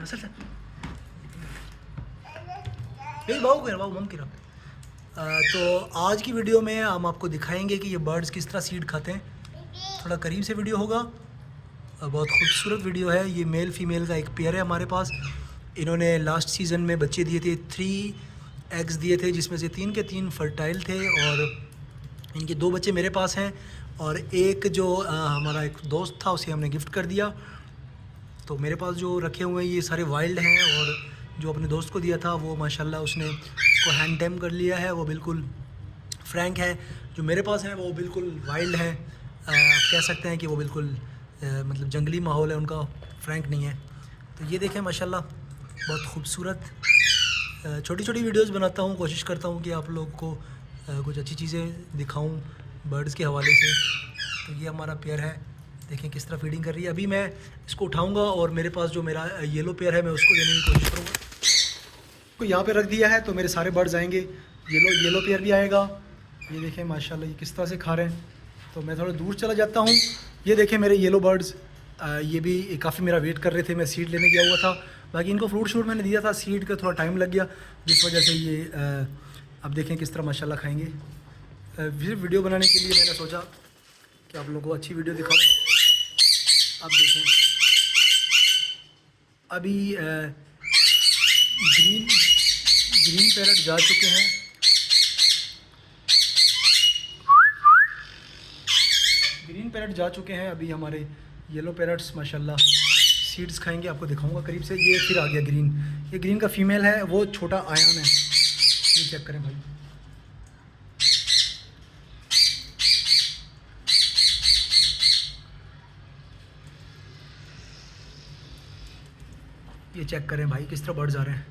असल से नहीं बाबू मम की तो आज की वीडियो में हम आपको दिखाएंगे कि ये बर्ड्स किस तरह सीड खाते हैं। थोड़ा करीब से वीडियो होगा। बहुत खूबसूरत वीडियो है। ये मेल फीमेल का एक पेयर है हमारे पास। इन्होंने लास्ट सीज़न में बच्चे दिए थे, 3 एग्स दिए थे, जिसमें से 3 के 3 फर्टाइल थे और इनके 2 बच्चे मेरे पास हैं और एक जो हमारा एक दोस्त था उसे हमने गिफ्ट कर दिया। तो मेरे पास जो रखे हुए हैं ये सारे वाइल्ड हैं और जो अपने दोस्त को दिया था वो माशाल्लाह उसने उसको हैंड टैम कर लिया है, वो बिल्कुल फ्रैंक है। जो मेरे पास है वो बिल्कुल वाइल्ड है। आप कह सकते हैं कि वो बिल्कुल मतलब जंगली माहौल है उनका, फ्रैंक नहीं है। तो ये देखें माशाल्लाह बहुत खूबसूरत। छोटी छोटी वीडियोस बनाता हूँ, कोशिश करता हूँ कि आप लोग को कुछ अच्छी चीज़ें दिखाऊँ बर्ड्स के हवाले से। तो ये हमारा पेयर है, देखें किस तरह फीडिंग कर रही है। अभी मैं इसको उठाऊंगा और मेरे पास जो मेरा येलो पेयर है मैं उसको देने की कोशिश करूँगा। को यहाँ पे रख दिया है तो मेरे सारे बर्ड्स आएंगे। येलो पेयर भी आएगा। ये देखें माशाल्लाह ये किस तरह से खा रहे हैं। तो मैं थोड़ा दूर चला जाता हूँ। ये देखें मेरे येलो बर्ड्स, ये भी काफ़ी मेरा वेट कर रहे थे। मैं सीड लेने गया हुआ था, बाकी इनको फ्रूट शूट मैंने दिया था, सीड का थोड़ा टाइम लग गया जिस वजह से ये अब देखें किस तरह माशाल्लाह खाएंगे। वीडियो बनाने के लिए मैंने सोचा कि आप लोगों को अच्छी वीडियो दिखाऊं। आप देखें अभी ग्रीन पैरट जा चुके हैं। ग्रीन पैरट जा चुके हैं। अभी हमारे येलो पैरट्स माशाल्लाह सीड्स खाएंगे, आपको दिखाऊंगा करीब से। ये फिर आ गया ग्रीन, ये ग्रीन का फीमेल है, वो छोटा आयान है। ये चेक करें भाई, ये चेक करें भाई किस तरह बर्ड्स आ रहे हैं।